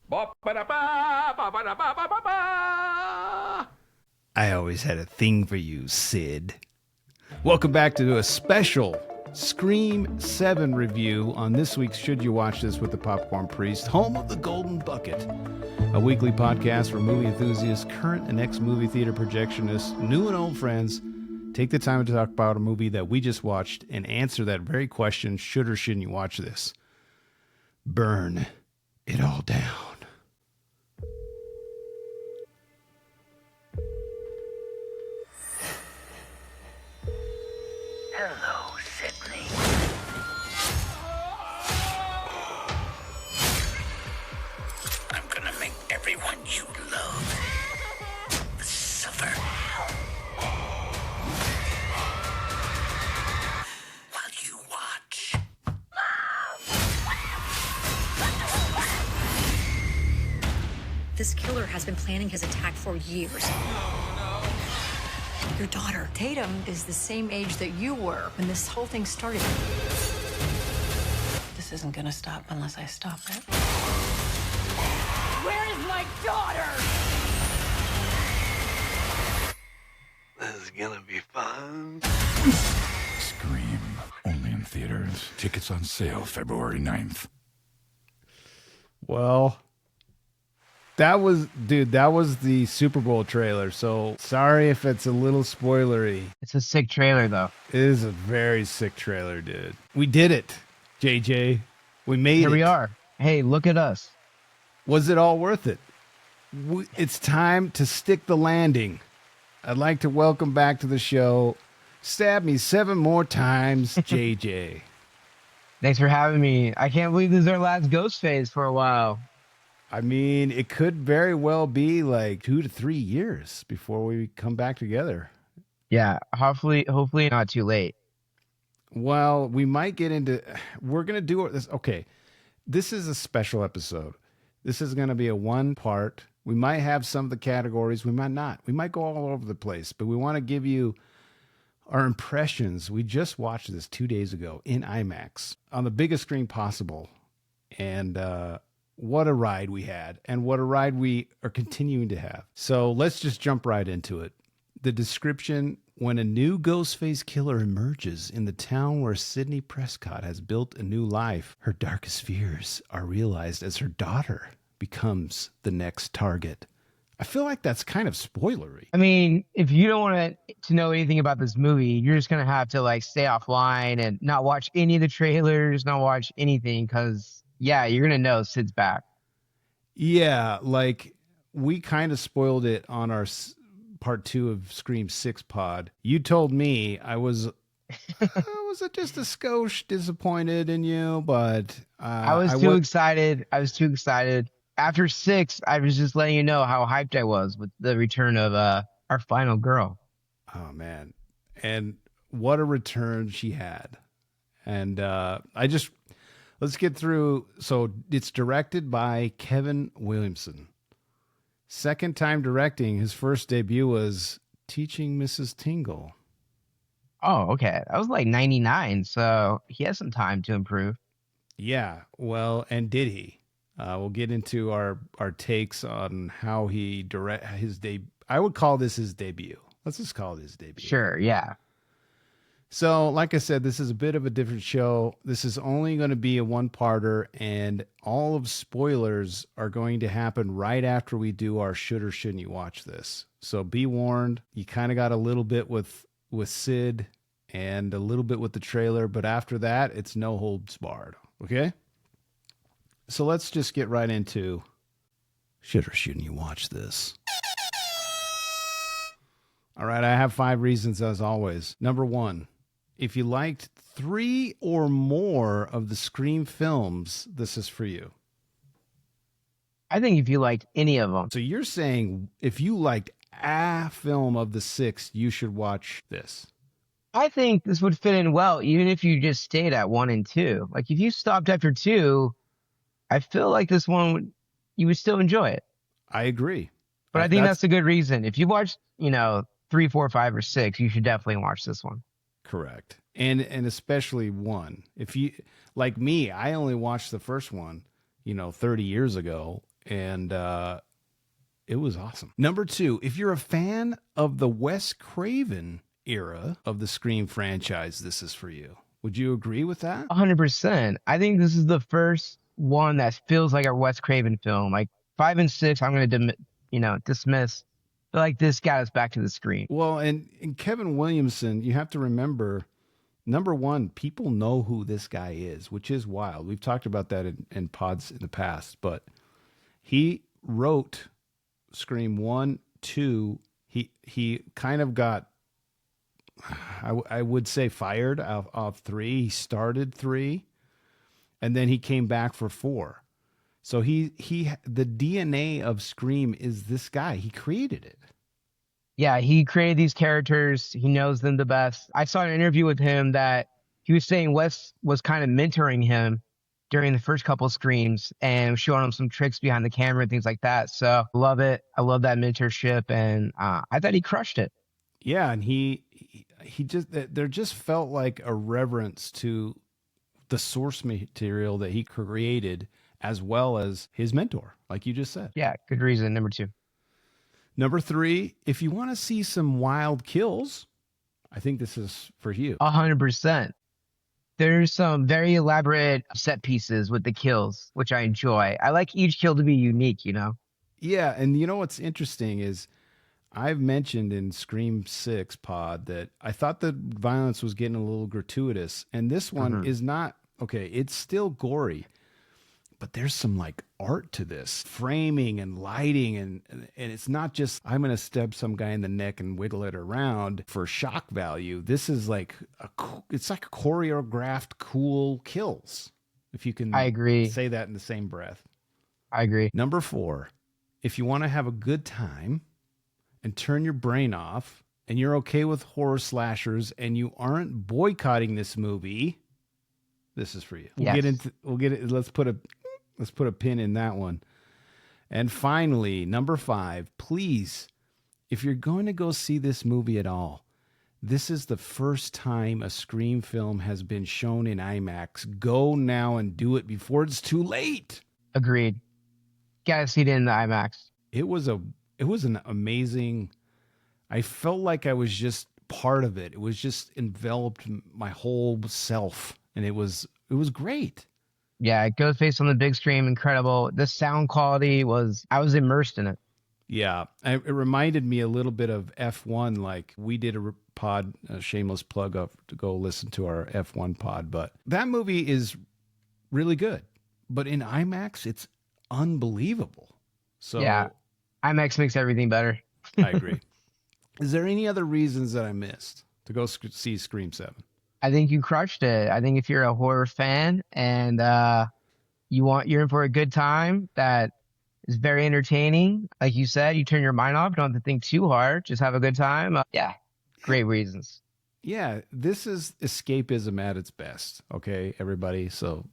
I always had a thing for you, Sid. Welcome back to a special Scream 7 review on this week's Should You Watch This with the Popcorn Priest, home of the Golden Bucket, a weekly podcast for movie enthusiasts, current and ex-movie theater projectionists, new and old friends. Take the time to talk about a movie that we just watched and answer that very question, should or shouldn't you watch this? Burn it all down. Hello, Sidney. I'm gonna make everyone you love suffer. While you watch. This killer has been planning his attack for years. Your daughter, Tatum, is the same age that you were when this whole thing started. This isn't gonna stop unless I stop it. Where is my daughter? This is gonna be fun. Scream. Only in theaters. Tickets on sale February 9th. Well, that was the Super Bowl trailer, so sorry if it's a little spoilery. It's a sick trailer, though. It is a very sick trailer, dude. We did it, JJ. We made it. Here we are. Hey, look at us. Was it all worth it? It's time to stick the landing. I'd like to welcome back to the show, stab me 7 more times, JJ. Thanks for having me. I can't believe this is our last Ghostface for a while. I mean, it could very well be like 2 to 3 years before we come back together. Yeah, hopefully not too late. Well, we might get into, we're going to do this. Okay, this is a special episode. This is going to be a 1-part. We might have some of the categories. We might not. We might go all over the place, but we want to give you our impressions. We just watched this 2 days ago in IMAX on the biggest screen possible. And, what a ride we had, and what a ride we are continuing to have. So let's just jump right into it. The description: when a new Ghostface killer emerges in the town where Sidney Prescott has built a new life, her darkest fears are realized as her daughter becomes the next target. I feel like that's kind of spoilery. I mean, if you don't want to know anything about this movie, you're just going to have to like stay offline and not watch any of the trailers, not watch anything, because yeah, you're going to know Sid's back. Yeah, like we kind of spoiled it on our part 2 of Scream 6 pod. You told me I was just a skosh disappointed in you, but I was too excited. I was too excited. After 6, I was just letting you know how hyped I was with the return of our final girl. Oh, man. And what a return she had. And let's get through. So it's directed by Kevin Williamson. Second time directing. His first debut was Teaching Mrs. Tingle. Oh, okay. That was like 99, so he has some time to improve. Yeah, well, and did he? We'll get into our takes on how he direct his debut. I would call this his debut. Let's just call it his debut. Sure, yeah. So, like I said, this is a bit of a different show. This is only going to be a 1-parter, and all of spoilers are going to happen right after we do our should or shouldn't you watch this. So be warned. You kind of got a little bit with Sid and a little bit with the trailer, but after that, it's no holds barred. Okay? So let's just get right into should or shouldn't you watch this. All right, I have 5 reasons as always. Number 1. If you liked 3 or more of the Scream films, this is for you. I think if you liked any of them. So you're saying if you liked a film of the 6, you should watch this. I think this would fit in well, even if you just stayed at 1 and 2. Like if you stopped after 2, I feel like this one, you would still enjoy it. I agree. But I think that's a good reason. If you watched, 3, 4, 5, or 6, you should definitely watch this one. Correct. And especially 1. If you, like me, I only watched the first one, 30 years ago. And it was awesome. Number 2, if you're a fan of the Wes Craven era of the Scream franchise, this is for you. Would you agree with that? 100%. I think this is the first one that feels like a Wes Craven film. Like 5 and 6, I'm going to, dismiss. But like this got us back to the screen. Well, and Kevin Williamson, you have to remember, number 1, people know who this guy is, which is wild. We've talked about that in pods in the past, but he wrote Scream 1, 2. He kind of got, I would say, fired off 3. He started 3, and then he came back for 4. So the DNA of Scream is this guy. He created it. Yeah, he created these characters. He knows them the best. I saw an interview with him that he was saying Wes was kind of mentoring him during the first couple of Screams and showing him some tricks behind the camera and things like that. So love it. I love that mentorship, and I thought he crushed it. Yeah, and he there just felt like a reverence to the source material that he created, as well as his mentor, like you just said. Yeah, good reason. Number 2. Number 3, if you want to see some wild kills, I think this is for you. 100%. There's some very elaborate set pieces with the kills, which I enjoy. I like each kill to be unique, Yeah, and you know what's interesting is I've mentioned in Scream 6 pod that I thought the violence was getting a little gratuitous, and this one is not. Okay, it's still gory, but there's some like art to this, framing and lighting, and it's not just I'm going to stab some guy in the neck and wiggle it around for shock value. This is like it's like choreographed cool kills. If you can, I agree. Say that in the same breath. I agree. Number 4, if you want to have a good time and turn your brain off, and you're okay with horror slashers, and you aren't boycotting this movie, this is for you. We'll get it. Let's put a pin in that one. And finally, number 5, please, if you're going to go see this movie at all, this is the first time a Scream film has been shown in IMAX. Go now and do it before it's too late. Agreed. Gotta see it in the IMAX. It was an amazing. I felt like I was just part of it. It was just enveloped my whole self, and it was great. Yeah, Ghostface on the big screen, incredible. The sound quality I was immersed in it. Yeah, it reminded me a little bit of F1. Like we did a pod, a shameless plug up to go listen to our F1 pod. But that movie is really good. But in IMAX, it's unbelievable. So yeah, IMAX makes everything better. I agree. Is there any other reasons that I missed to go see Scream 7? I think you crushed it. I think if you're a horror fan and you're in for a good time that is very entertaining, like you said, you turn your mind off, don't have to think too hard, just have a good time. Yeah, great reasons. Yeah, this is escapism at its best. Okay, everybody, so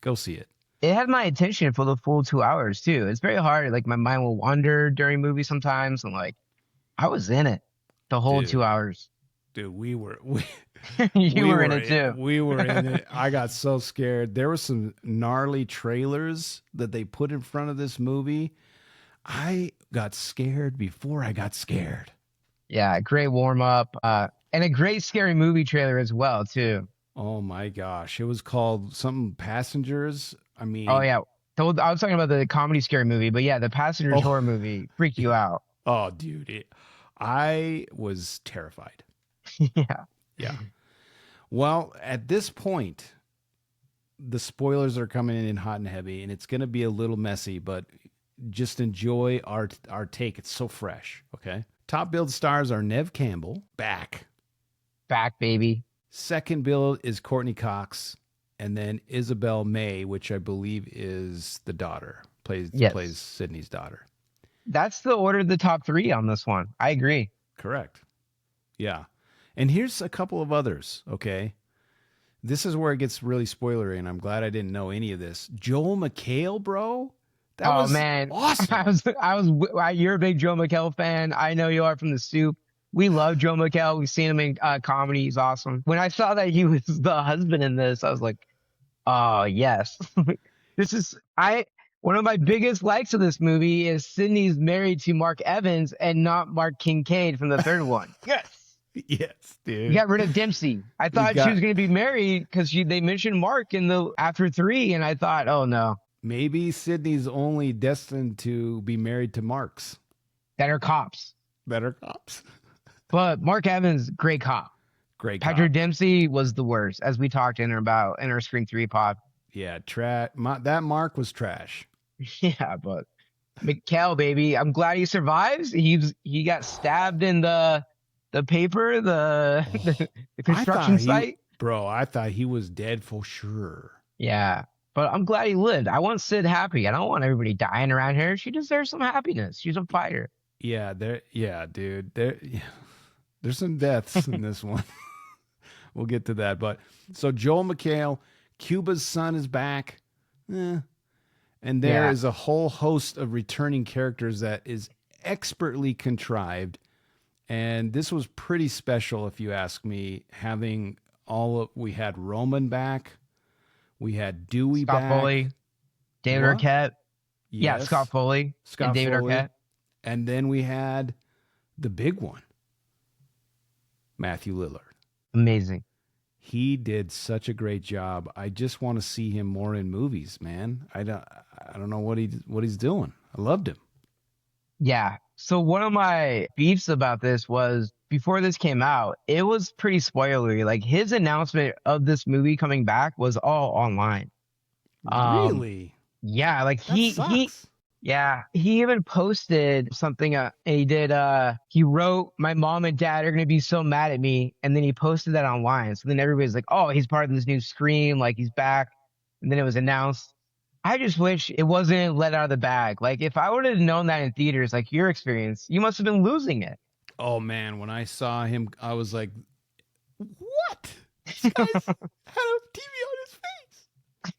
go see it. It had my attention for the full 2 hours too. It's very hard. Like my mind will wander during movies sometimes, and like I was in it the whole 2 hours. Dude, we were in it too. We were in it. I got so scared. There were some gnarly trailers that they put in front of this movie. I got scared before I got scared. Yeah, great warm up, and a great scary movie trailer as well too. Oh my gosh, it was called something Passengers. I mean, oh yeah, I was talking about the comedy scary movie, but yeah, the Passengers horror movie freaked you out. Oh, dude, I was terrified. Yeah. Well, at this point, the spoilers are coming in hot and heavy, and it's going to be a little messy, but just enjoy our take. It's so fresh. Okay. Top billed stars are Neve Campbell, back, baby. Second bill is Courtney Cox, and then Isabel May, which I believe is the daughter, plays Sidney's daughter. That's the order of the top 3 on this one. I agree. Correct. Yeah. And here's a couple of others, okay? This is where it gets really spoilery, and I'm glad I didn't know any of this. Joel McHale, bro? That was man, awesome. You're a big Joel McHale fan. I know you are from the Soup. We love Joel McHale. We've seen him in comedy. He's awesome. When I saw that he was the husband in this, I was like, oh, yes. One of my biggest likes of this movie is Sidney's married to Mark Evans and not Mark Kincaid from the third one. Yes. Yes, You dude. got rid of Dempsey. I thought she was going to be married because they mentioned Mark in the after 3, and I thought, oh no, Maybe Sydney's only destined to be married to Marks. better cops. Better cops. But Mark Evans, great cop. Great Patrick cop. Dempsey was the worst, as we talked in our Screen 3 pod. Yeah, that Mark was trash. Yeah, but Mikhail, baby, I'm glad he survives. He got stabbed in the paper, the construction site. Bro, I thought he was dead for sure. Yeah, but I'm glad he lived. I want Sid happy. I don't want everybody dying around here. She deserves some happiness. She's a fighter. Yeah, dude. There's some deaths in this one. We'll get to that. But so Joel McHale, Cuba's son, is back. And there is a whole host of returning characters that is expertly contrived. And this was pretty special, if you ask me, having we had Roman back. We had Dewey Scott back. Foley, David What? Arquette. Yeah, Yes. Scott Foley and David Foley. Arquette. And then we had the big one, Matthew Lillard. Amazing. He did such a great job. I just want to see him more in movies, man. I don't know what he's doing. I loved him. Yeah. So one of my beefs about this was before this came out, it was pretty spoilery. Like his announcement of this movie coming back was all online. Really? Yeah, like That sucks. he even posted something and he wrote, "My mom and dad are going to be so mad at me," and then he posted that online. So then everybody's like, "Oh, he's part of this new Scream, like he's back." And then it was announced. I just wish it wasn't let out of the bag. Like if I would have known that in theaters, like your experience, you must have been losing it. Oh man, when I saw him, I was like, "What? This guy's had a TV on his face."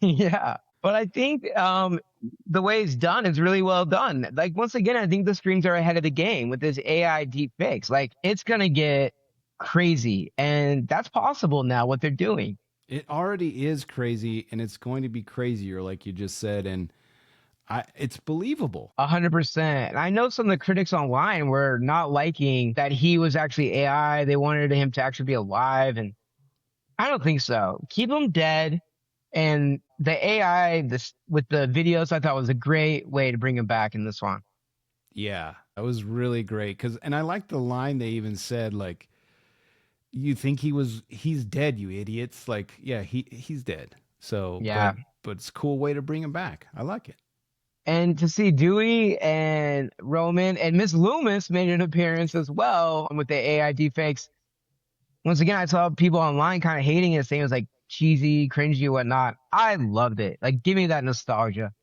Yeah. But I think the way it's done is really well done. Like once again, I think the Screams are ahead of the game with this AI deep fix. Like it's gonna get crazy, and that's possible now. What they're doing. It already is crazy, and it's going to be crazier, like you just said, and it's believable. 100%. I know some of the critics online were not liking that he was actually AI. They wanted him to actually be alive, and I don't think so. Keep him dead. And the AI, with the videos, I thought was a great way to bring him back in this one. Yeah, that was really great. And I like the line they even said, like, "You think he's dead, you idiots." Like, yeah, he's dead. So, Yeah. but it's a cool way to bring him back. I like it. And to see Dewey and Roman and Miss Loomis made an appearance as well with the AI deepfakes. Once again, I saw people online kind of hating it, saying it was like cheesy, cringy, whatnot. I loved it. Like, give me that nostalgia.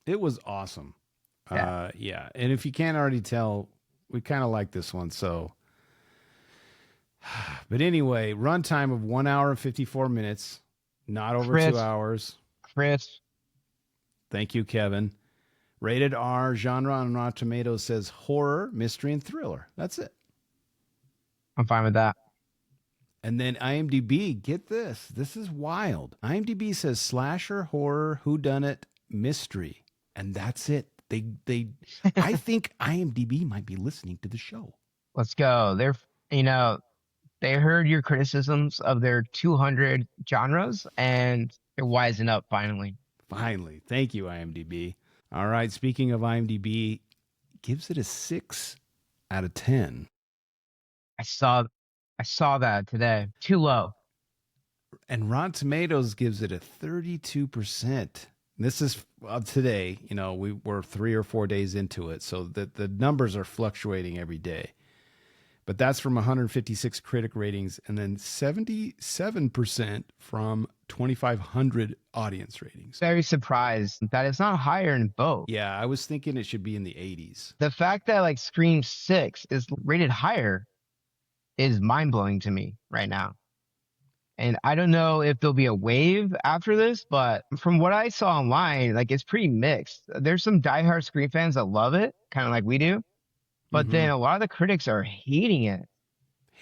It was awesome. Yeah. Yeah. And if you can't already tell, we kind of like this one. So, but anyway, runtime of 1 hour and 54 minutes, not over Chris. 2 hours. Chris, Thank you, Kevin. Rated R, genre on Rotten Tomatoes says horror, mystery, and thriller. That's it. I'm fine with that. And then IMDb, get this. This is wild. IMDb says slasher, horror, whodunit, mystery. And that's it. I think IMDb might be listening to the show. Let's go. They heard your criticisms of their 200 genres and they're wising up finally. Finally. Thank you, IMDb. All right. Speaking of IMDb, gives it a 6 out of 10. I saw that today. Too low. And Rotten Tomatoes gives it a 32%. This is today, we're 3 or 4 days into it. So the numbers are fluctuating every day. But that's from 156 critic ratings and then 77% from 2,500 audience ratings. Very surprised that it's not higher in both. Yeah, I was thinking it should be in the 80s. The fact that like Scream 6 is rated higher is mind-blowing to me right now. And I don't know if there'll be a wave after this, but from what I saw online, like it's pretty mixed. There's some diehard Scream fans that love it, kind of like we do. But then a lot of the critics are hating it.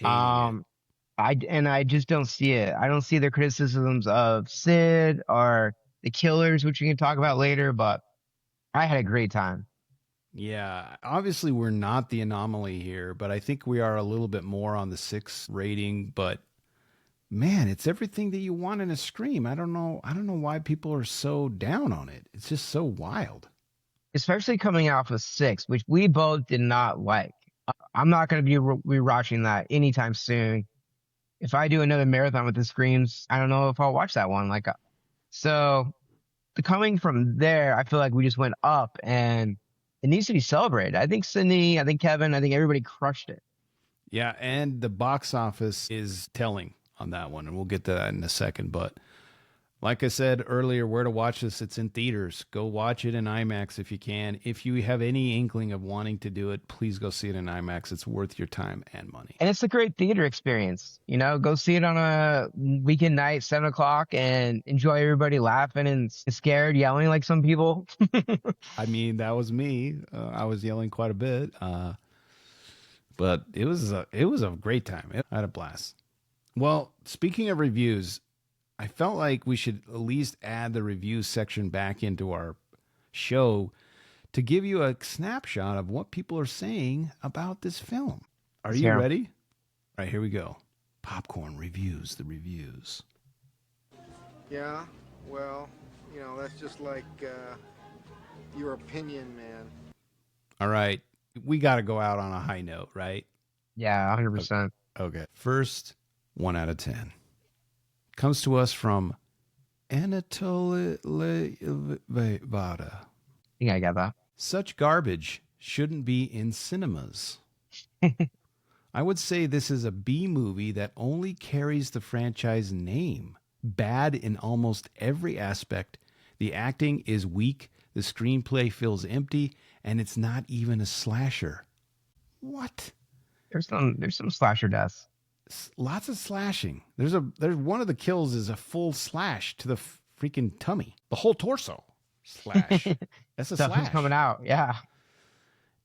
I just don't see it. I don't see the criticisms of Sid or the killers, which we can talk about later, but I had a great time. Yeah, obviously we're not the anomaly here, but I think we are a little bit more on the 6 rating, but man, it's everything that you want in a Scream. I don't know. I don't know why people are so down on it. It's just so wild. Especially coming off of 6, which we both did not like. I'm not going to be rewatching that anytime soon. If I do another marathon with the Screams, I don't know if I'll watch that one. So the coming from there, I feel like we just went up and it needs to be celebrated. I think Sydney, I think Kevin, I think everybody crushed it. Yeah, and the box office is telling on that one, and we'll get to that in a second. But like I said earlier, where to watch this, it's in theaters. Go watch it in IMAX if you can. If you have any inkling of wanting to do it, please go see it in IMAX. It's worth your time and money. And it's a great theater experience. Go see it on a weekend night, 7 o'clock, and enjoy everybody laughing and scared, yelling like some people. I mean, that was me. I was yelling quite a bit, but it was a great time. I had a blast. Well, speaking of reviews, I felt like we should at least add the review section back into our show to give you a snapshot of what people are saying about this film. Are you ready? All right, here we go. Popcorn reviews, the reviews. Yeah, well, that's just like your opinion, man. All right, we got to go out on a high note, right? Yeah, 100%. Okay. First, 1 out of 10. Comes to us from Anatoly Vada. I think I got that. Such garbage shouldn't be in cinemas. I would say this is a B movie that only carries the franchise name. Bad in almost every aspect. The acting is weak, the screenplay feels empty, and it's not even a slasher. What? There's some slasher deaths. Lots of slashing. There's one of the kills is a full slash to the freaking tummy, the whole torso slash. That's a Stuff slash is coming out. Yeah.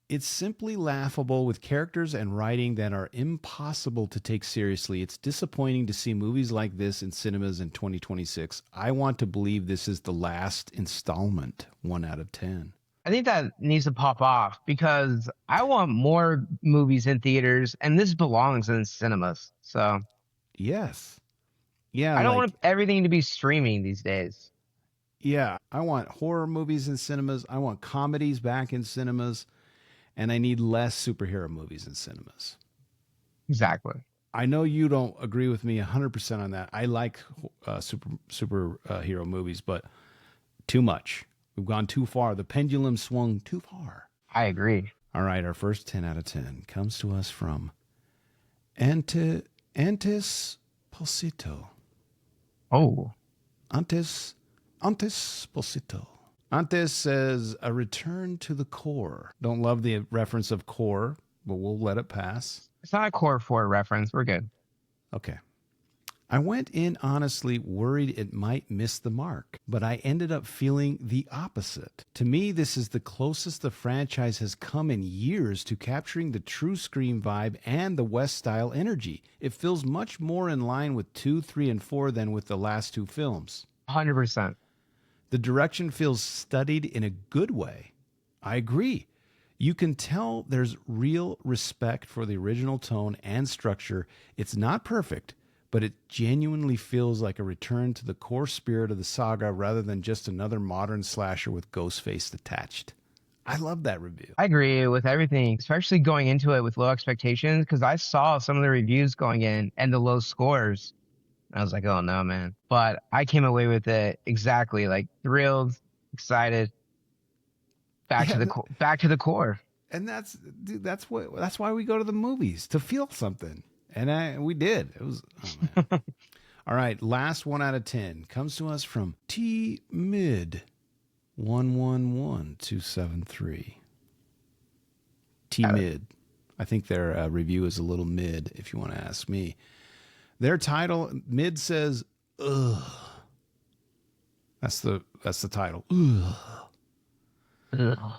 It's simply laughable with characters and writing that are impossible to take seriously. It's disappointing to see movies like this in cinemas in 2026. I want to believe this is the last installment. 1 out of 10. I think that needs to pop off because I want more movies in theaters, and this belongs in cinemas. So, yes. Yeah. I don't want everything to be streaming these days. Yeah. I want horror movies in cinemas. I want comedies back in cinemas. And I need less superhero movies in cinemas. Exactly. I know you don't agree with me 100% on that. I like superhero movies, but too much. We've gone too far. The pendulum swung too far. I agree. All right, our first 10 out of 10 comes to us from Antes Pulsito. Oh. Antes Pulsito. Antes says, a return to the core. Don't love the reference of core, but we'll let it pass. It's not a Core 4 reference. We're good. Okay. I went in honestly worried it might miss the mark, but I ended up feeling the opposite. To me, this is the closest the franchise has come in years to capturing the true Scream vibe and the West-style energy. It feels much more in line with 2, 3, and 4 than with the last 2 films. 100%. The direction feels studied in a good way. I agree. You can tell there's real respect for the original tone and structure. It's not perfect, but it genuinely feels like a return to the core spirit of the saga rather than just another modern slasher with Ghostface attached. I love that review. I agree with everything, especially going into it with low expectations, because I saw some of the reviews going in and the low scores. I was like, oh no, man. But I came away with it exactly like thrilled, excited, back to the core. And that's why we go to the movies, to feel something. And we did. It was, oh man. All right, last 1 out of 10 comes to us from T Mid 111273. T Mid. I think their review is a little mid, if you want to ask me. Their title, Mid says, ugh. That's the title. Ugh. Ugh.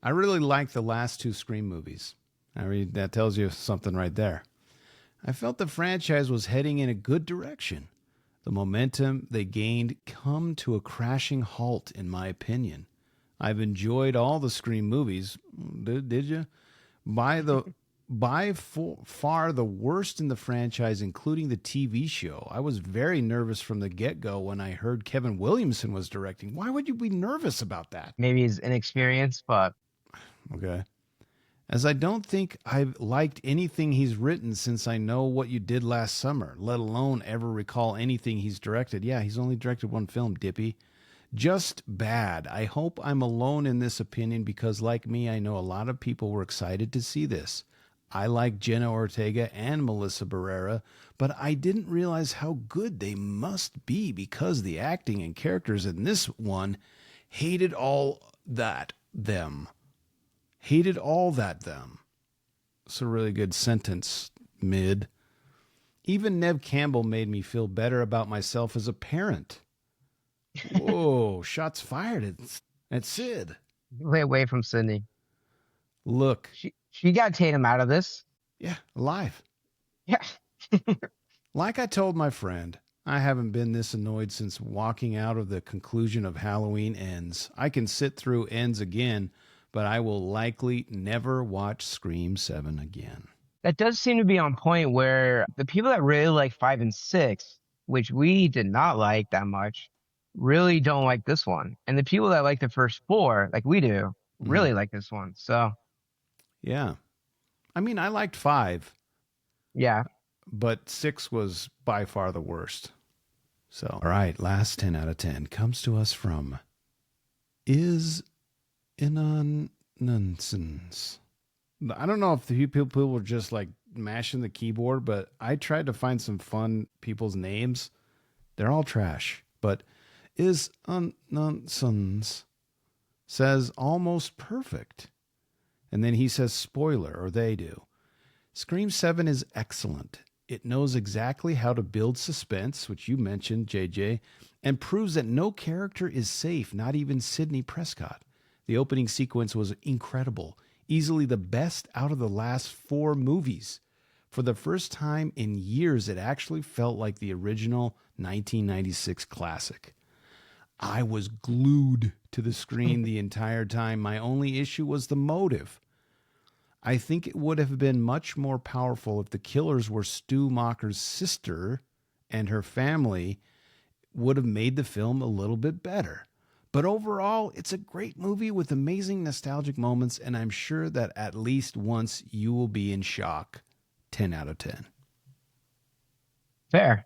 I really like the last 2 Scream movies. I mean, that tells you something right there. I felt the franchise was heading in a good direction. The momentum they gained come to a crashing halt, in my opinion. I've enjoyed all the Scream movies. Did you? Far the worst in the franchise, including the TV show. I was very nervous from the get-go when I heard Kevin Williamson was directing. Why would you be nervous about that? Maybe he's inexperienced, but Okay. As I don't think I've liked anything he's written since I Know What You Did Last Summer, let alone ever recall anything he's directed. Yeah, he's only directed one film, Dippy. Just bad. I hope I'm alone in this opinion because, like me, I know a lot of people were excited to see this. I like Jenna Ortega and Melissa Barrera, but I didn't realize how good they must be because the acting and characters in this one hated all that them. Hated all that them. It's a really good sentence, mid. Even Nev Campbell made me feel better about myself as a parent. Whoa, shots fired at Sid. lay away from Sidney. Look. She got Tatum out of this. Yeah, alive. Yeah. Like I told my friend, I haven't been this annoyed since walking out of the conclusion of Halloween Ends. I can sit through Ends again, but I will likely never watch Scream 7 again. That does seem to be on point where the people that really like 5 and 6, which we did not like that much, really don't like this one. And the people that like the first 4, like we do, really like this one. So, yeah. I mean, I liked 5. Yeah. But 6 was by far the worst. So, all right, last 10 out of 10 comes to us from Is Inon Nonsense. I don't know if the people were just like mashing the keyboard, but I tried to find some fun people's names. They're all trash. But Is Nonsense says almost perfect. And then he says spoiler, or they do. Scream 7 is excellent. It knows exactly how to build suspense, which you mentioned, JJ, and proves that no character is safe, not even Sidney Prescott. The opening sequence was incredible, easily the best out of the last 4 movies. For the first time in years, it actually felt like the original 1996 classic. I was glued to the screen the entire time. My only issue was the motive. I think it would have been much more powerful if the killers were Stu Macher's sister and her family would have made the film a little bit better. But overall, it's a great movie with amazing nostalgic moments, and I'm sure that at least once you will be in shock. 10 out of 10. Fair.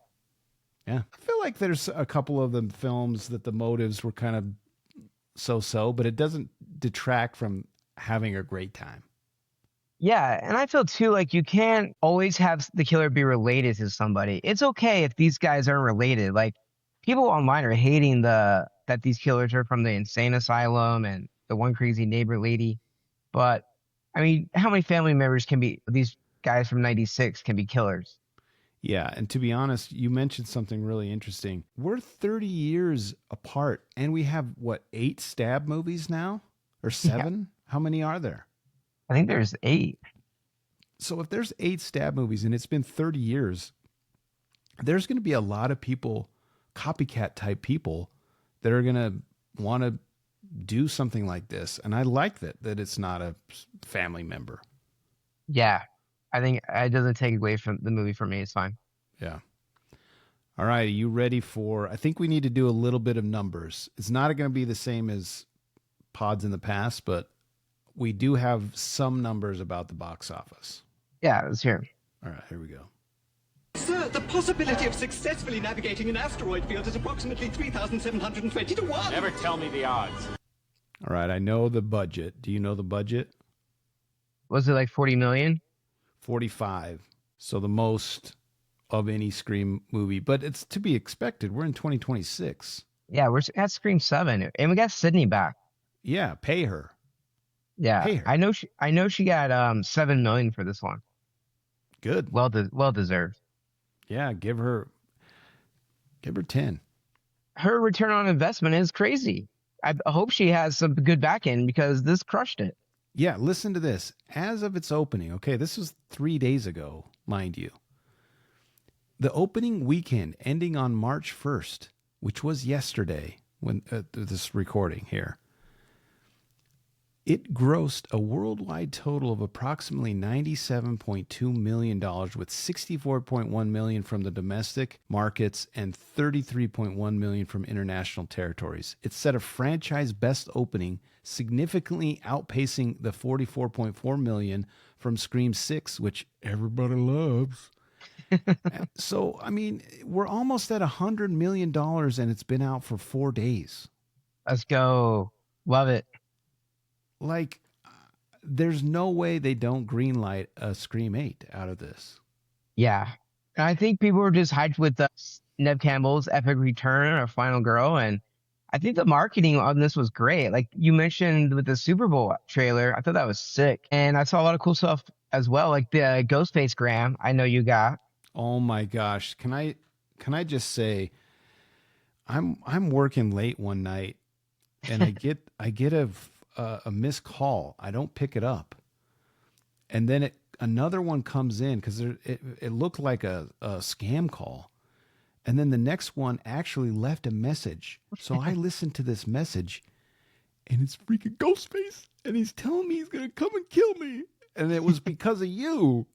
Yeah. I feel like there's a couple of the films that the motives were kind of so-so, but it doesn't detract from having a great time. Yeah, and I feel too like you can't always have the killer be related to somebody. It's okay if these guys aren't related. Like people online are hating that these killers are from the insane asylum and the one crazy neighbor lady. But I mean, how many family members can be these guys from 96 can be killers? Yeah, and to be honest, you mentioned something really interesting. We're 30 years apart, and we have, 8 stab movies now? Or 7? Yeah. How many are there? I think there's 8. So if there's 8 stab movies and it's been 30 years, there's going to be a lot of people, copycat type people, that are going to want to do something like this. And I like that it's not a family member. Yeah. I think it doesn't take away from the movie for me. It's fine. Yeah. All right. Are you ready for, I think we need to do a little bit of numbers. It's not going to be the same as pods in the past, but we do have some numbers about the box office. Yeah, let's hear it. All right, here we go. Sir, the possibility of successfully navigating an asteroid field is approximately 3,720 to 1. Never tell me the odds. All right, I know the budget. Do you know the budget? Was it like 40 million? 45. So the most of any Scream movie, but it's to be expected. We're in 2026. Yeah, we're at Scream 7, and we got Sidney back. Yeah, pay her. Yeah, Pay her. I know she got 7 million for this one. Good. Well deserved. Yeah, give her 10. Her return on investment is crazy. I hope she has some good back end because this crushed it. Yeah, listen to this. As of its opening, okay, this was 3 days ago, mind you. The opening weekend ending on March 1st, which was yesterday when this recording here, It grossed a worldwide total of approximately $97.2 million, with $64.1 million from the domestic markets and $33.1 million from international territories. It set a franchise best opening, significantly outpacing the $44.4 million from Scream 6, which everybody loves. So, I mean, we're almost at $100 million and it's been out for 4 days. Let's go. Love it. Like, there's no way they don't greenlight a Scream 8 out of this. Yeah. And I think people were just hyped with Neve Campbell's epic return, our final girl. And I think the marketing on this was great. Like you mentioned with the Super Bowl trailer, I thought that was sick. And I saw a lot of cool stuff as well, like the Ghostface gram I know you got. Oh my gosh. Can I just say I'm working late one night and I get a missed call. I don't pick it up. And then another one comes in because it looked like a scam call. And then the next one actually left a message. So I listened to this message and it's freaking Ghostface. And he's telling me he's going to come and kill me. And it was because of you.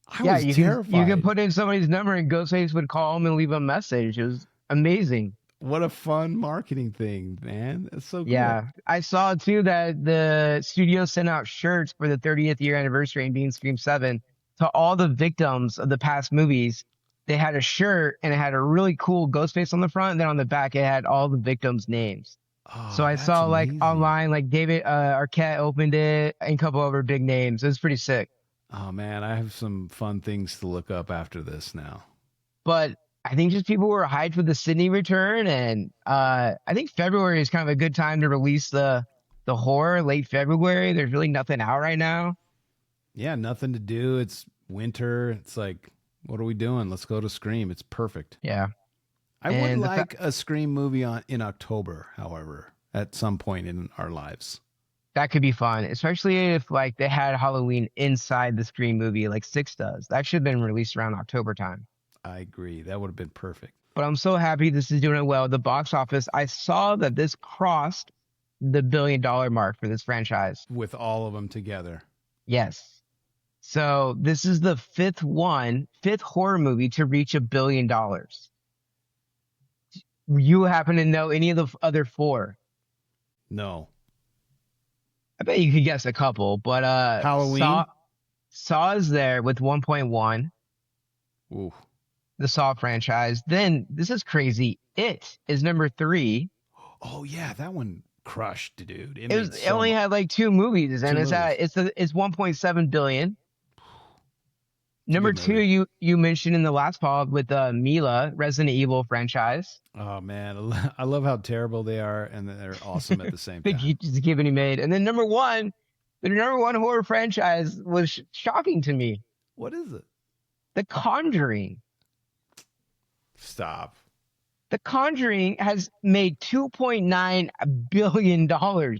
I was terrified. You can put in somebody's number and Ghostface would call him and leave a message. It was amazing. What a fun marketing thing, man. That's so cool. Yeah. I saw too that the studio sent out shirts for the 30th year anniversary and being Scream 7 to all the victims of the past movies. They had a shirt and it had a really cool Ghostface on the front. And then on the back, it had all the victims' names. Oh, so I saw amazing. like online, like David Arquette opened it and a couple other big names. It was pretty sick. Oh man, I have some fun things to look up after this now. But I think just people were hyped for the Sidney return, and I think February is kind of a good time to release the horror. Late February, there's really nothing out right now. Yeah, nothing to do. It's winter. It's like, what are we doing? Let's go to Scream. It's perfect. Yeah, I would like a Scream movie in October, however, at some point in our lives. That could be fun, especially if like they had Halloween inside the Scream movie, like 6 does. That should have been released around October time. I agree. That would have been perfect. But I'm so happy this is doing it well. The box office, I saw that this crossed the $1 billion mark for this franchise. With all of them together. Yes. So this is the fifth horror movie to reach $1 billion. You happen to know any of the other 4? No. I bet you could guess a couple, but Halloween? Saw is there with 1.1. Ooh. The Saw franchise. Then this is crazy. It is number 3. Oh yeah, that one crushed, dude. It only had like 2 movies, and it's 1.7 billion. Number 2, you mentioned in the last pod with Mila, Resident Evil franchise. Oh man, I love how terrible they are, and they're awesome at the same time. Just giving you made. And then number 1, the number 1 horror franchise was shocking to me. What is it? The Conjuring. Stop. The Conjuring has made $2.9 billion,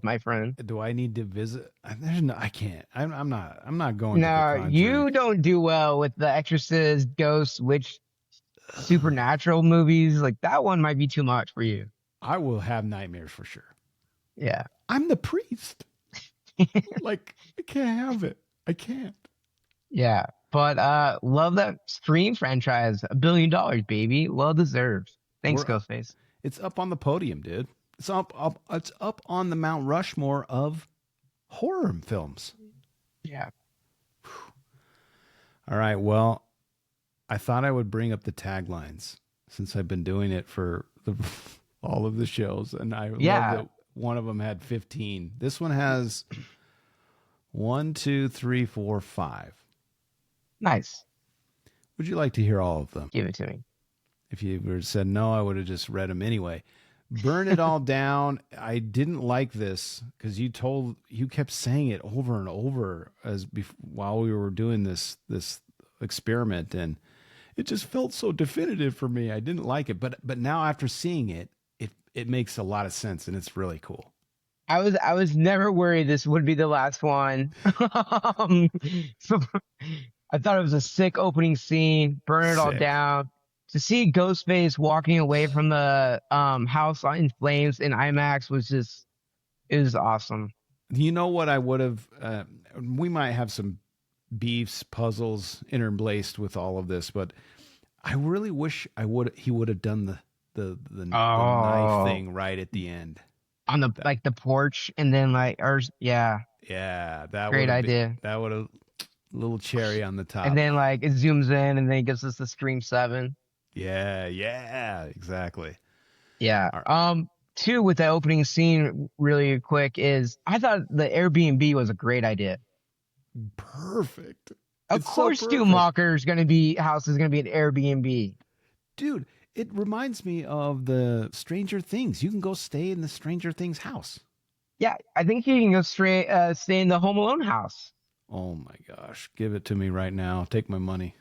my friend. Do I need to visit? I can't. I'm not going. No, you don't do well with the Exorcist, Ghost, Witch, supernatural movies. Like that one might be too much for you. I will have nightmares for sure. Yeah. I'm the priest. Like I can't have it. I can't. Yeah. But love that Scream franchise. $1 billion, baby. Well deserved. Thanks, Ghostface. It's up on the podium, dude. It's up on the Mount Rushmore of horror films. Yeah. All right. Well, I thought I would bring up the taglines since I've been doing it for all of the shows, and I love that one of them had 15. This one has 1, 2, 3, 4, 5. Nice. Would you like to hear all of them? Give it to me. If you would have said no, I would have just read them anyway. Burn It All Down. I didn't like this because you kept saying it over and over while we were doing this experiment, and it just felt so definitive for me. I didn't like it, but now after seeing it, it makes a lot of sense, and it's really cool. I was never worried this would be the last one. So I thought it was a sick opening scene. Burn it all down. To see Ghostface walking away from the house in flames in IMAX was awesome. You know what I would have? We might have some beefs, puzzles interlaced with all of this, but I really wish he would have done the knife thing right at the end on the like the porch, and then yeah, that great idea. That would have little cherry on the top, and then like it zooms in, and then it gives us the Scream 7. Yeah, exactly. Yeah. Two, with the opening scene, really quick, is I thought the Airbnb was a great idea. Perfect. Of course, Schumacher's house is gonna be an Airbnb. Dude, it reminds me of the Stranger Things. You can go stay in the Stranger Things house. Yeah, I think you can go stay in the Home Alone house. Oh my gosh, give it to me right now. Take my money.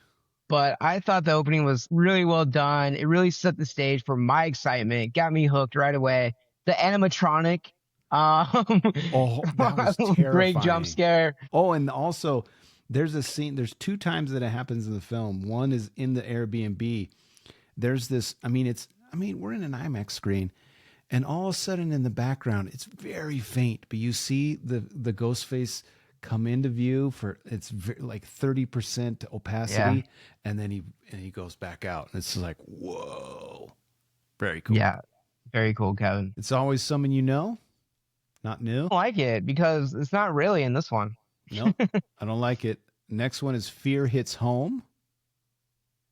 But I thought the opening was really well done. It really set the stage for my excitement. Got me hooked right away. The animatronic. That was terrifying. Great jump scare. Oh, and also there's a scene. There's 2 times that it happens in the film. One is in the Airbnb. There's this. We're in an IMAX screen, and all of a sudden in the background, it's very faint, but you see the Ghostface come into view for like 30% opacity, and then he goes back out, and it's like, whoa, very cool. Yeah, very cool, Kevin. It's always someone you know, not new. I like it because it's not really in this one. No, I don't like it. Next one is Fear Hits Home.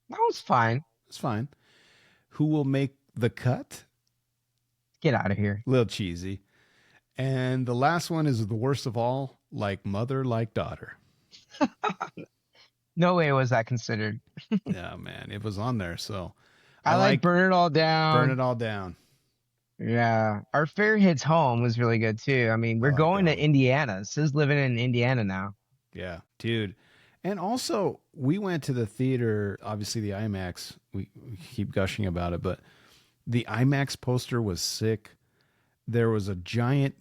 That was fine. It's fine. Who Will Make the Cut? Get out of here. A little cheesy. And the last one is the worst of all, Like Mother, Like Daughter. No way was that considered. Yeah, man, it was on there. So I like Burn It All Down. Burn It All Down. Yeah. Our Fear Hits Home was really good too. We're going to Indiana. Sis living in Indiana now. Yeah, dude. And also, we went to the theater, obviously the IMAX. We keep gushing about it, but the IMAX poster was sick. There was a giant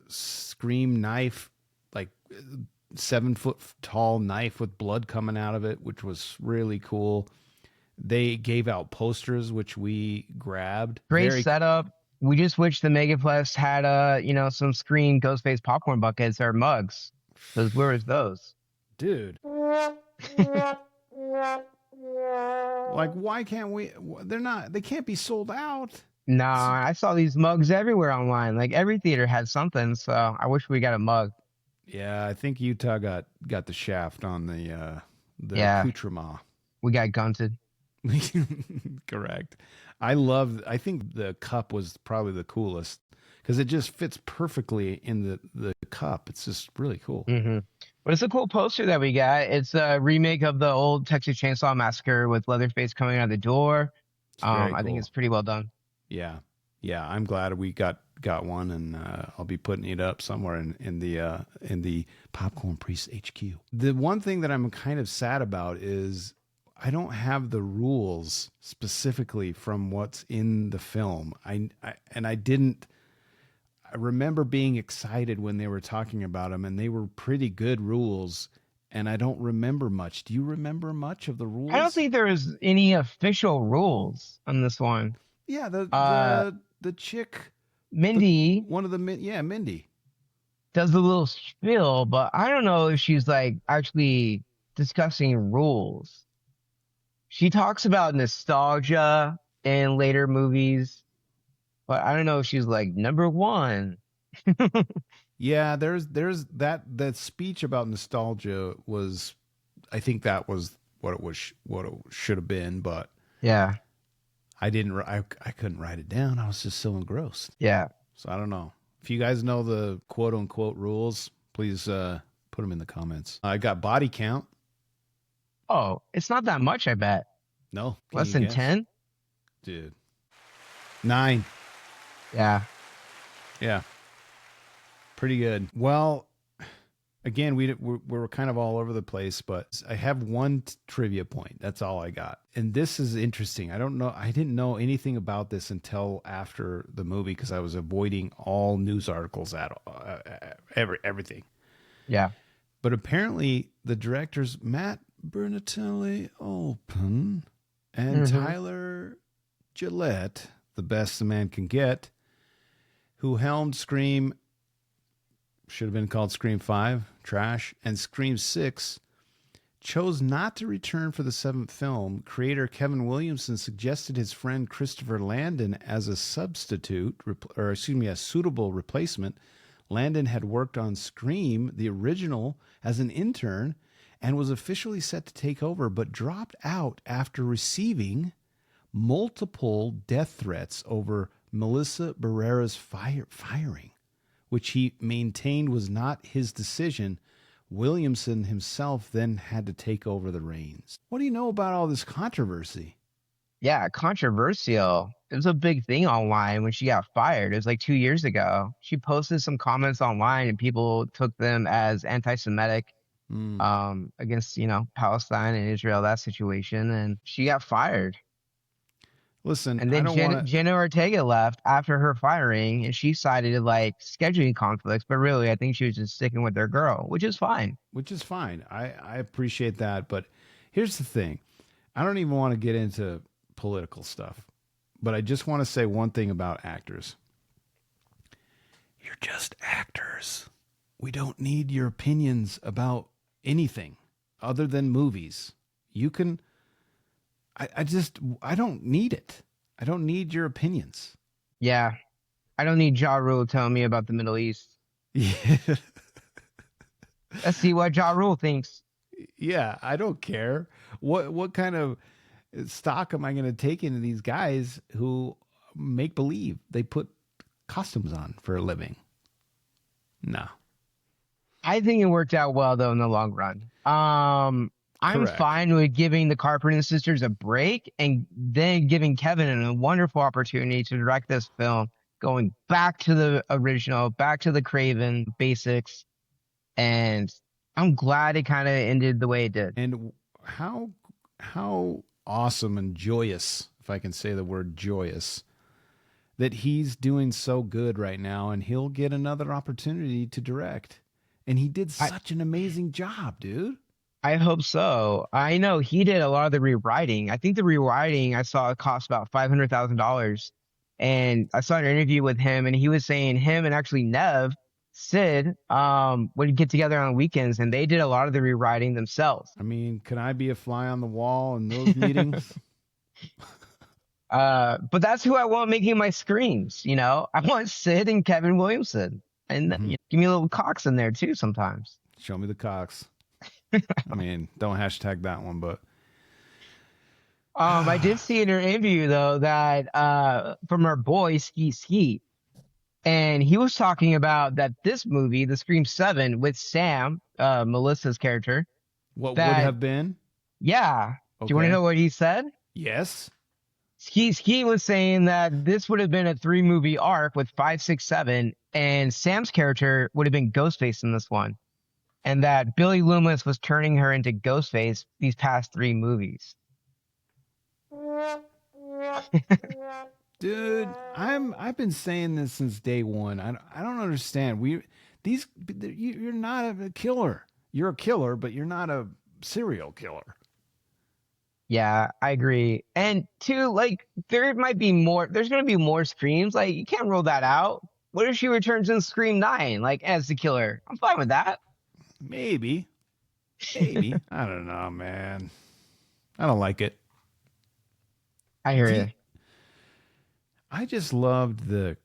Scream knife, like 7 foot tall knife with blood coming out of it, which was really cool. They gave out posters, which we grabbed. Great setup. We just wish the Megaplex had some Scream Ghostface popcorn buckets or mugs. Because where is those? Dude. Like, why can't we? They can't be sold out. No, I saw these mugs everywhere online. Like every theater had something, so I wish we got a mug. Yeah, I think Utah got the shaft on the accoutrement. We got gunted. Correct. I think the cup was probably the coolest because it just fits perfectly in the cup. It's just really cool. Mm-hmm. But it's a cool poster that we got. It's a remake of the old Texas Chainsaw Massacre with Leatherface coming out of the door. I think it's pretty well done. Yeah. I'm glad we got one, and I'll be putting it up somewhere in the Popcorn Priest HQ. The one thing that I'm kind of sad about is I don't have the rules specifically from what's in the film. I remember being excited when they were talking about them, and they were pretty good rules, and I don't remember much. Do you remember much of the rules? I don't think there was any official rules on this one. Yeah, the chick, Mindy, Mindy does the little spiel, but I don't know if she's like actually discussing rules. She talks about nostalgia in later movies, but I don't know if she's like number one. Yeah, there's that speech about nostalgia was, I think that was what it should have been, but yeah, I couldn't write it down. I was just so engrossed. Yeah. So I don't know. If you guys know the quote unquote rules, please put them in the comments. I got body count. Oh, it's not that much, I bet. No. Less than 10? Dude. 9. Yeah. Yeah. Pretty good. Well, again, we're kind of all over the place, but I have one trivia point. That's all I got. And this is interesting. I didn't know anything about this until after the movie because I was avoiding all news articles everything. Yeah. But apparently the directors, Matt Bernatelli Open and Tyler Gillette, the best the man can get, who helmed Scream should have been called Scream 5, trash, and Scream 6 chose not to return for the 7th film. Creator Kevin Williamson suggested his friend Christopher Landon as a suitable replacement. Landon had worked on Scream, the original, as an intern and was officially set to take over, but dropped out after receiving multiple death threats over Melissa Barrera's firing, which he maintained was not his decision. Williamson himself then had to take over the reins. What do you know about all this controversy? Yeah, controversial. It was a big thing online when she got fired. It was like 2 years ago. She posted some comments online and people took them as anti-Semitic against, Palestine and Israel, that situation. And she got fired. Listen, and then Jenna Ortega left after her firing, and she cited like scheduling conflicts. But really, I think she was just sticking with their girl, which is fine. I appreciate that. But here's the thing. I don't even want to get into political stuff, but I just want to say one thing about actors. You're just actors. We don't need your opinions about anything other than movies. You can... I don't need it. I don't need your opinions. Yeah. I don't need Ja Rule telling me about the Middle East. Yeah. Let's see what Ja Rule thinks. Yeah, I don't care. What kind of stock am I going to take into these guys who make believe? They put costumes on for a living. No. I think it worked out well, though, in the long run. I'm fine with giving the Carpenter sisters a break and then giving Kevin a wonderful opportunity to direct this film, going back to the original, back to the Craven basics. And I'm glad it kind of ended the way it did. And how awesome and joyous, if I can say the word joyous, that he's doing so good right now and he'll get another opportunity to direct. And he did such an amazing job, dude. I hope so. I know he did a lot of the rewriting. I think the rewriting I saw cost about $500,000. And I saw an interview with him, and he was saying him and actually Sid, would get together on weekends, and they did a lot of the rewriting themselves. I mean, can I be a fly on the wall in those meetings? But that's who I want making my screams. I want Sid and Kevin Williamson, and give me a little Cox in there too sometimes. Show me the Cox. I mean, don't hashtag that one, but I did see in her interview though that from our boy Ski, and he was talking about that this movie, the Scream 7 with Sam, Melissa's character, would have been? Yeah. Okay. Do you want to know what he said? Yes. Ski was saying that this would have been a 3-movie arc with 5, 6, 7, and Sam's character would have been Ghostface in this one. And that Billy Loomis was turning her into Ghostface these past 3 movies. Dude, I've been saying this since day one. I don't understand. You're not a killer. You're a killer, but you're not a serial killer. Yeah, I agree. And 2, like, there might be more. There's going to be more Screams. Like, you can't rule that out. What if she returns in Scream 9, like, as the killer? I'm fine with that. Maybe. I don't know, man. I don't like it. I hear you. I just loved the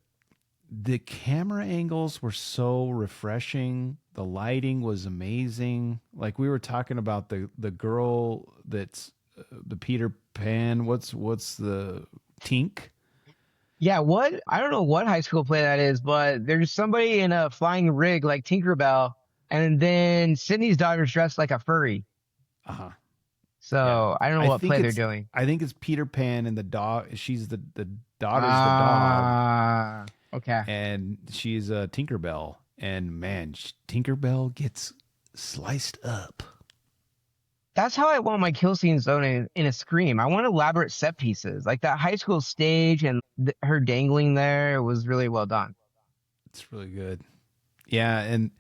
camera angles were so refreshing. The lighting was amazing. Like we were talking about the girl that's the Peter Pan. What's the Tink? Yeah, what? I don't know what high school play that is, but there's somebody in a flying rig like Tinkerbell. And then Sydney's daughter's dressed like a furry. Uh-huh. So yeah. I don't know what play they're doing. I think it's Peter Pan and the dog. She's the daughter's the dog. Okay. And she's a Tinkerbell. And man, Tinkerbell gets sliced up. That's how I want my kill scenes though in a Scream. I want elaborate set pieces. Like that high school stage and her dangling there was really well done. It's really good. Yeah, and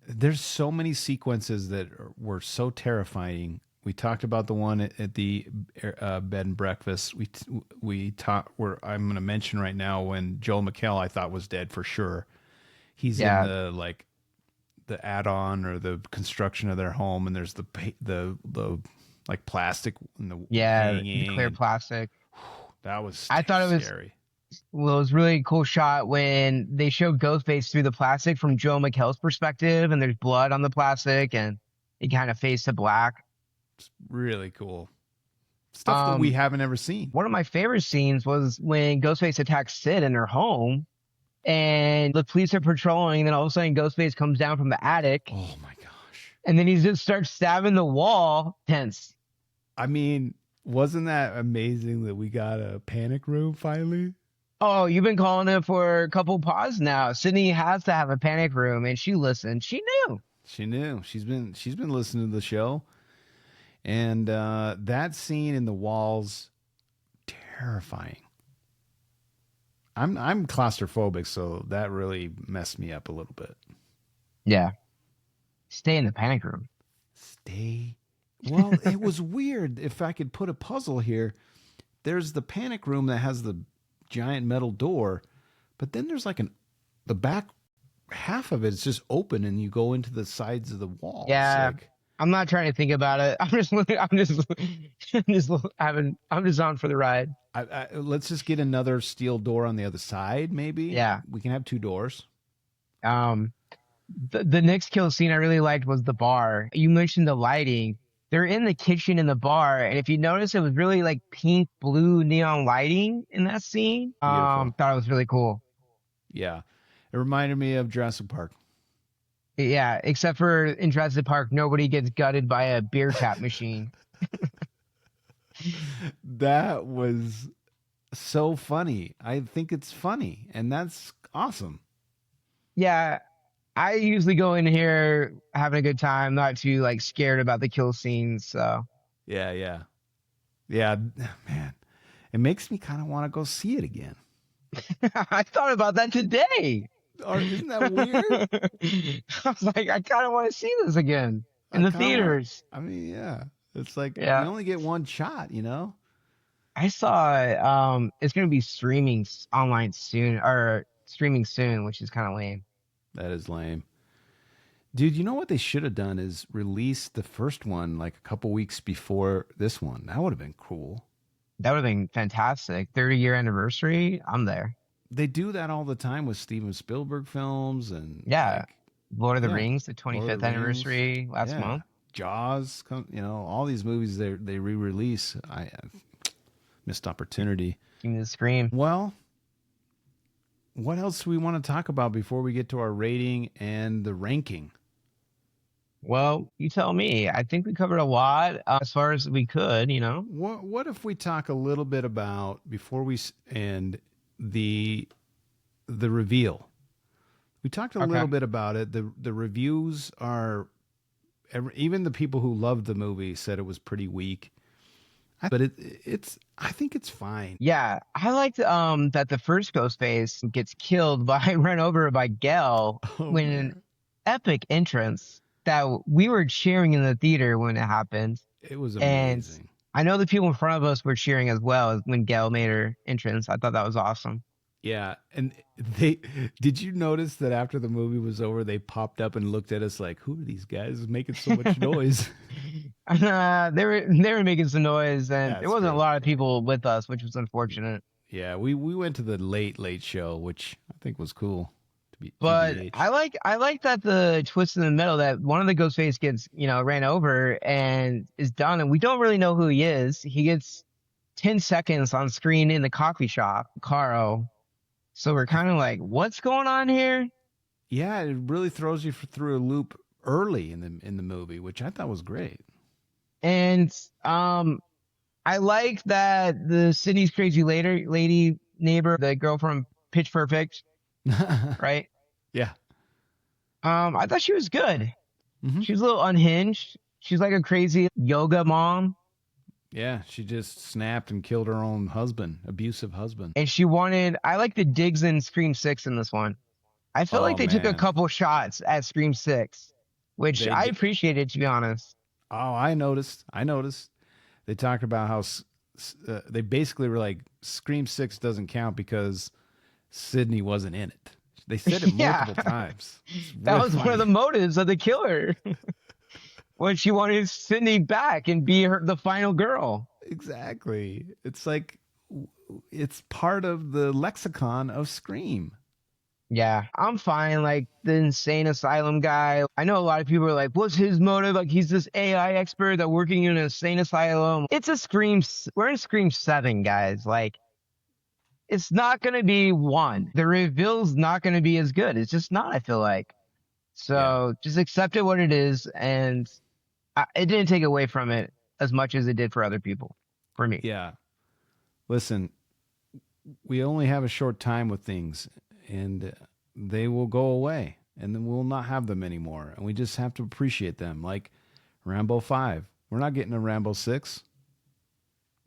there's so many sequences that were so terrifying. We talked about the one at the bed and breakfast. We talked. I'm going to mention right now when Joel McHale I thought was dead for sure. He's in the like the add-on or the construction of their home, and there's the like plastic and the the hanging clear and plastic. that was I thought it was scary. Well, it was a really cool shot when they showed Ghostface through the plastic from Joe McHale's perspective, and there's blood on the plastic, and it kind of fades to black. It's really cool stuff that we haven't ever seen. One of my favorite scenes was when Ghostface attacks Sid in her home, and the police are patrolling, and then all of a sudden Ghostface comes down from the attic. Oh my gosh. And then he just starts stabbing the wall. Tense. I mean, wasn't that amazing that we got a panic room finally? Oh, you've been calling it for a couple pods now. Sydney has to have a panic room, and she listened. She knew. She knew. She's been listening to the show. And that scene in the walls, terrifying. I'm claustrophobic, so that really messed me up a little bit. Yeah. Stay in the panic room. Stay. Well, it was weird. If I could put a puzzle here, there's the panic room that has the giant metal door, but then there's like the back half of it is just open, and you go into the sides of the wall. Yeah. I'm not trying to think about it. I'm just on for the ride. Let's just get another steel door on the other side, maybe. Yeah. We can have two doors. The next kill scene I really liked was the bar. You mentioned the lighting. They're in the kitchen in the bar, and if you notice, it was really like pink, blue, neon lighting in that scene. Thought it was really cool. Yeah. It reminded me of Jurassic Park. Yeah, except for in Jurassic Park, nobody gets gutted by a beer tap machine. That was so funny. I think it's funny, and that's awesome. Yeah, I usually go in here having a good time, not too like scared about the kill scenes. So Yeah, man. It makes me kind of want to go see it again. I thought about that today. Isn't that weird? I was like, I kind of want to see this again in the theaters. I mean, yeah. It's like you only get one shot, you know? I saw it's going to be streaming online soon, or streaming soon, which is kind of lame. That is lame. Dude, you know what they should have done is release the first one like a couple weeks before this one. That would have been cool. That would have been fantastic. 30-year anniversary. I'm there. They do that all the time with Steven Spielberg films and Lord of the Rings, the 25th anniversary last month. Jaws, all these movies they re-release. I missed opportunity. Give me the scream. Well, what else do we want to talk about before we get to our rating and the ranking? Well, you tell me. I think we covered a lot as far as we could, What if we talk a little bit about, before we end, the reveal? We talked a little bit about it. The reviews are, even the people who loved the movie said it was pretty weak. But I think it's fine. Yeah, I liked that the first Ghostface gets killed run over by Gale when an epic entrance that we were cheering in the theater when it happened. It was amazing. And I know the people in front of us were cheering as well when Gale made her entrance. I thought that was awesome. Yeah, and did you notice that after the movie was over, they popped up and looked at us like, "Who are these guys making so much noise?" They were making some noise, and there wasn't a lot of people with us, which was unfortunate. Yeah, we went to the late show, which I think was cool. But I like that the twist in the middle, that one of the Ghostface gets ran over and is done, and we don't really know who he is. He gets 10 seconds on screen in the coffee shop, Caro. So we're kind of like, what's going on here? Yeah, it really throws you through a loop early in the movie, which I thought was great. And I like that the Sydney's crazy lady neighbor, the girl from Pitch Perfect, right? Yeah. I thought she was good. Mm-hmm. She was a little unhinged. She's like a crazy yoga mom. Yeah, she just snapped and killed her own abusive husband. And I like the digs in Scream 6 in this one. I feel like they took a couple shots at Scream 6, which I appreciated, to be honest. Oh, I noticed. They talked about how they basically were like, Scream 6 doesn't count because Sidney wasn't in it. They said it Yeah. multiple times. It's That really was one of the funny. motives of the killer. When she wanted Sydney back and be the final girl. Exactly. It's like it's part of the lexicon of Scream. Yeah, I'm fine. Like the insane asylum guy. I know a lot of people are like, what's his motive? Like he's this AI expert that working in an insane asylum. It's a Scream. We're in Scream 7, guys. Like it's not going to be one. The reveal's not going to be as good. It's just not, I feel like. So just accept it what it is. And it didn't take away from it as much as it did for other people, for me. Yeah. Listen, we only have a short time with things, and they will go away, and then we'll not have them anymore. And we just have to appreciate them. Like Rambo 5. We're not getting a Rambo 6.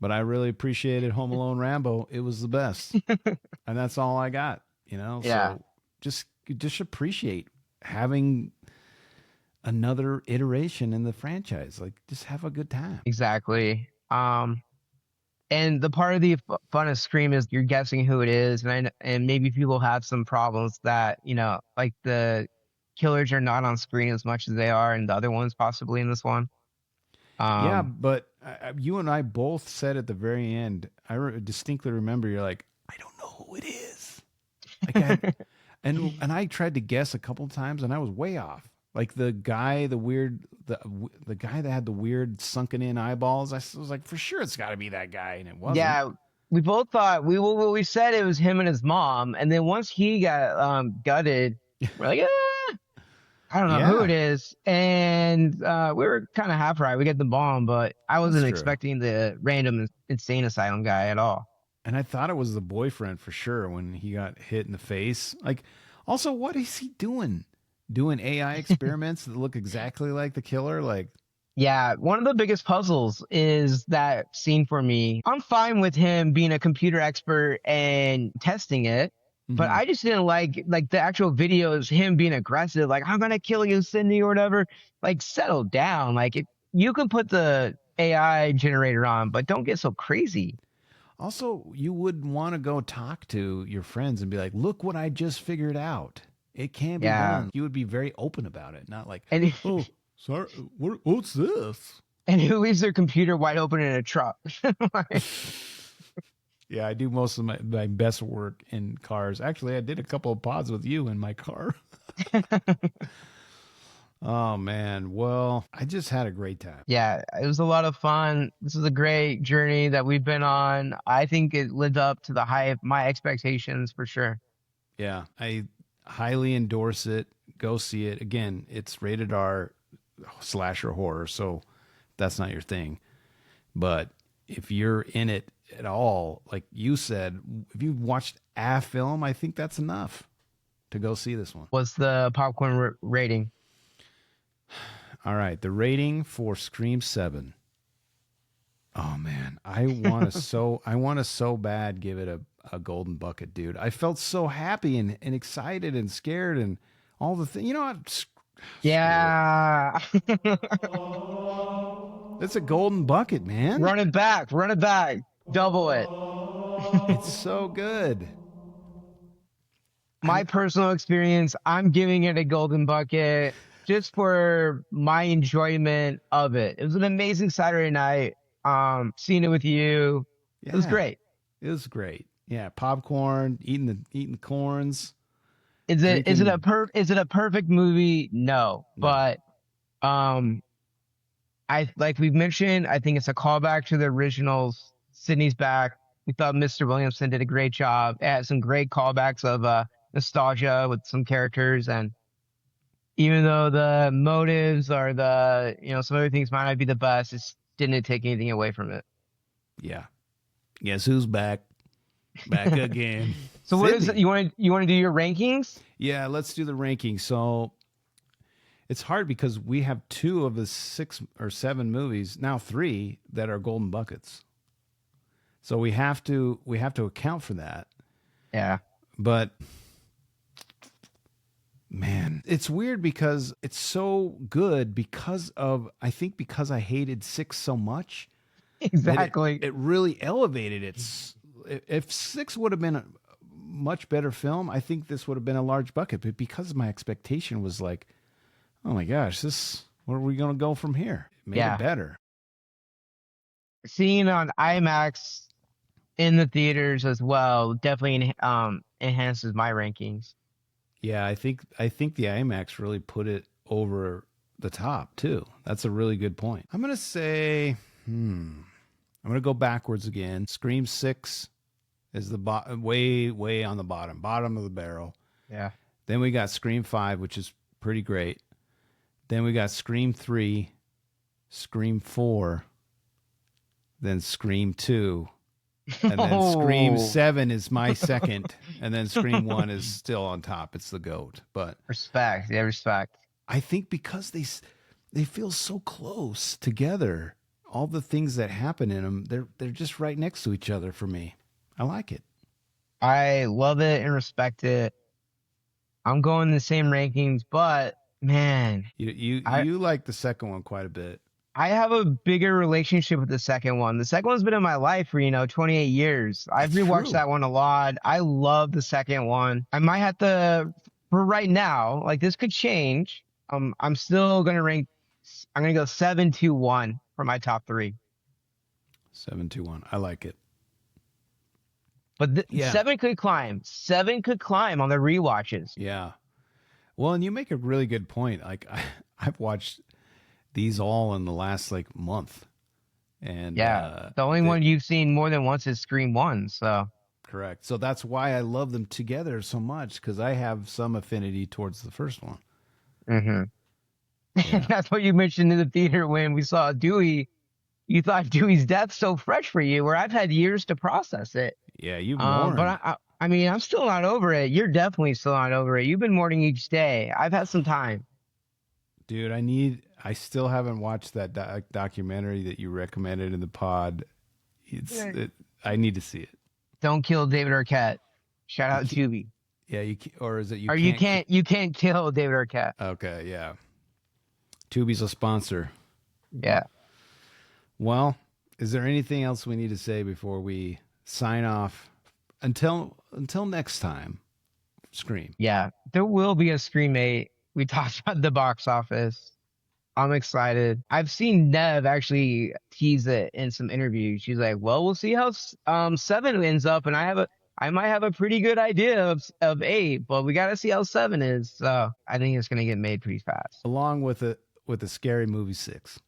But I really appreciated Home Alone Rambo. It was the best. And that's all I got, you know? Yeah. So just appreciate having another iteration in the franchise. Like, just have a good time. Exactly. And the part of the fun of Scream is you're guessing who it is, and maybe people have some problems that, you know, like the killers are not on screen as much as they are in the other ones, possibly in this one. Yeah, but you and I both said at the very end, I distinctly remember you're like, I don't know who it is. Like and I tried to guess a couple times, and I was way off. Like the guy, the guy that had the weird sunken in eyeballs. I was like, for sure, it's got to be that guy, and it wasn't. Yeah, we both thought we said it was him and his mom, and then once he got gutted, we're like, I don't know who it is, and we were kind of half right. We get the bomb, but I wasn't expecting the random insane asylum guy at all. And I thought it was the boyfriend for sure when he got hit in the face. Like, also, what is he doing? Doing AI experiments that look exactly like the killer? Like, yeah, one of the biggest puzzles is that scene for me. I'm fine with him being a computer expert and testing it. But I just didn't like the actual videos, him being aggressive, like, I'm going to kill you, Sydney, or whatever. Like, settle down. Like, you can put the AI generator on, but don't get so crazy. Also, you would want to go talk to your friends and be like, look what I just figured out. It can be done. You would be very open about it, not like, oh, sorry, what's this? And who leaves their computer wide open in a truck? Yeah, I do most of my best work in cars. Actually, I did a couple of pods with you in my car. Oh, man. Well, I just had a great time. Yeah, it was a lot of fun. This is a great journey that we've been on. I think it lived up to the high of my expectations for sure. Yeah, I highly endorse it. Go see it. Again, it's rated R slasher horror, so that's not your thing. But if you're in it at all, like you said, if you've watched a film, I think that's enough to go see this one. What's the popcorn rating? All right, the rating for Scream 7. Oh man, I want to so bad give it a golden bucket, dude. I felt so happy and excited and scared and all the things. You know what? Yeah. It's a golden bucket, man. Run it back. Double it. It's so good. My personal experience, I'm giving it a golden bucket just for my enjoyment of it. It was an amazing Saturday night. Seeing it with you. Yeah, it was great. It was great. Yeah, popcorn, eating the corns. Is it a perfect movie? No. But like we've mentioned, I think it's a callback to the originals. Sydney's back. We thought Mr. Williamson did a great job. It had some great callbacks of nostalgia with some characters, and even though the motives or some other things might not be the best, it didn't take anything away from it. Yeah. Guess who's back? Back again. So what is it? You want to do your rankings? Yeah, let's do the rankings. So it's hard because we have 2 of the 6 or 7 movies, now 3, that are golden buckets. So we have to account for that. Yeah. But man, it's weird because it's so good because I hated 6 so much. Exactly. It really elevated it. If 6 would have been much better film, I think this would have been a large bucket. But because my expectation was like, oh my gosh, where are we going to go from here? It made it better. Seeing on IMAX in the theaters as well definitely enhances my rankings. Yeah, I think the IMAX really put it over the top too. That's a really good point. I'm gonna say, I'm gonna go backwards again. Scream 6 is the way on the bottom of the barrel. Yeah. Then we got Scream 5, which is pretty great. Then we got Scream 3, Scream 4, then Scream 2. And then Scream 7 is my second, and then Scream 1 is still on top. It's the GOAT. But respect. I think because they feel so close together, all the things that happen in them, they're just right next to each other for me. I like it. I love it and respect it. I'm going the same rankings, but man, you like the second one quite a bit. I have a bigger relationship with the second one. The second one's been in my life for 28 years. I've rewatched that one a lot. I love the second one. I might have to, for right now, like this could change. I'm still gonna rank. I'm gonna go 7-2-1 for my top 3. 7-2-1. I like it. But 7 could climb. 7 could climb on the rewatches. Yeah. Well, and you make a really good point. Like I've watched these all in the last month, and the only one you've seen more than once is Scream 1. So correct. So that's why I love them together so much, because I have some affinity towards the first one. Mm-hmm. Yeah. That's what you mentioned in the theater when we saw Dewey. You thought Dewey's death so fresh for you, where I've had years to process it. Yeah, you mourned. But I mean, I'm still not over it. You're definitely still not over it. You've been mourning each day. I've had some time. Dude, I still haven't watched that documentary that you recommended in the pod. I need to see it. Don't kill David Arquette. Shout out Tubi. Yeah, you can't kill David Arquette. Okay, yeah. Tubi's a sponsor. Yeah. Well, is there anything else we need to say before we sign off? Until next time, Scream. Yeah, there will be a Scream 8. We talked about the box office. I'm excited. I've seen Nev actually tease it in some interviews. She's like, well, we'll see how 7 ends up. And I might have a pretty good idea of 8, but we got to see how 7 is. So I think it's going to get made pretty fast. Along with a scary movie 6.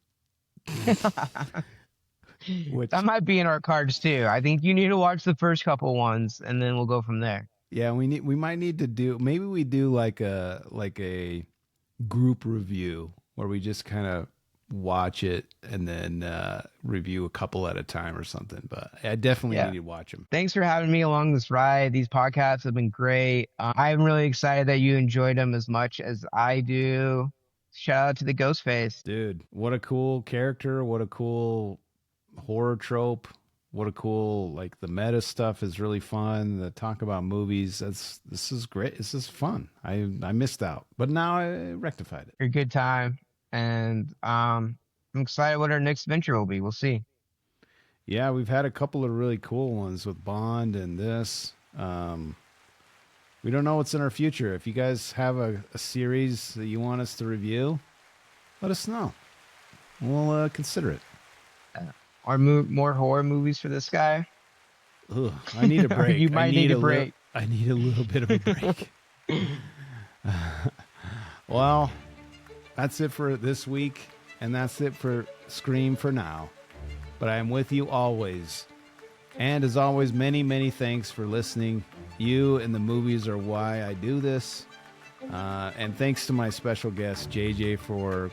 That might be in our cards too. I think you need to watch the first couple ones and then we'll go from there. Yeah, we might need to do, maybe we do like a group review where we just kind of watch it and then review a couple at a time or something. But I definitely need to watch them. Thanks for having me along this ride. These podcasts have been great. I'm really excited that you enjoyed them as much as I do. Shout out to the Ghostface. Dude, what a cool character. What a cool horror trope. What a cool, the meta stuff is really fun. The talk about movies, this is great. This is fun. I missed out, but now I rectified it. A good time. And I'm excited what our next venture will be. We'll see. Yeah, we've had a couple of really cool ones with Bond and this. We don't know what's in our future. If you guys have a series that you want us to review, let us know. We'll consider it. Are more horror movies for this guy? Ugh, I need a break. You might need a break. I need a little bit of a break. Well, that's it for this week, and that's it for Scream for now. But I am with you always. And as always, many, many thanks for listening. You and the movies are why I do this. And thanks to my special guest, JJ, for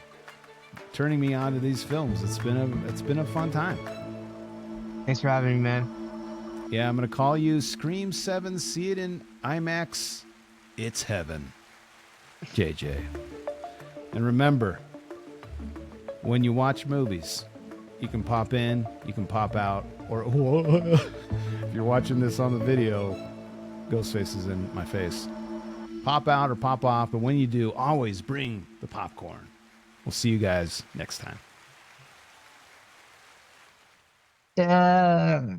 turning me on to these films. It's been a fun time. Thanks for having me, man. Yeah, I'm gonna call you Scream 7. See it in IMAX. It's heaven. JJ. And remember, when you watch movies, you can pop in, you can pop out, or if you're watching this on the video, Ghostface is in my face. Pop out or pop off, but when you do, always bring the popcorn. We'll see you guys next time. Yeah.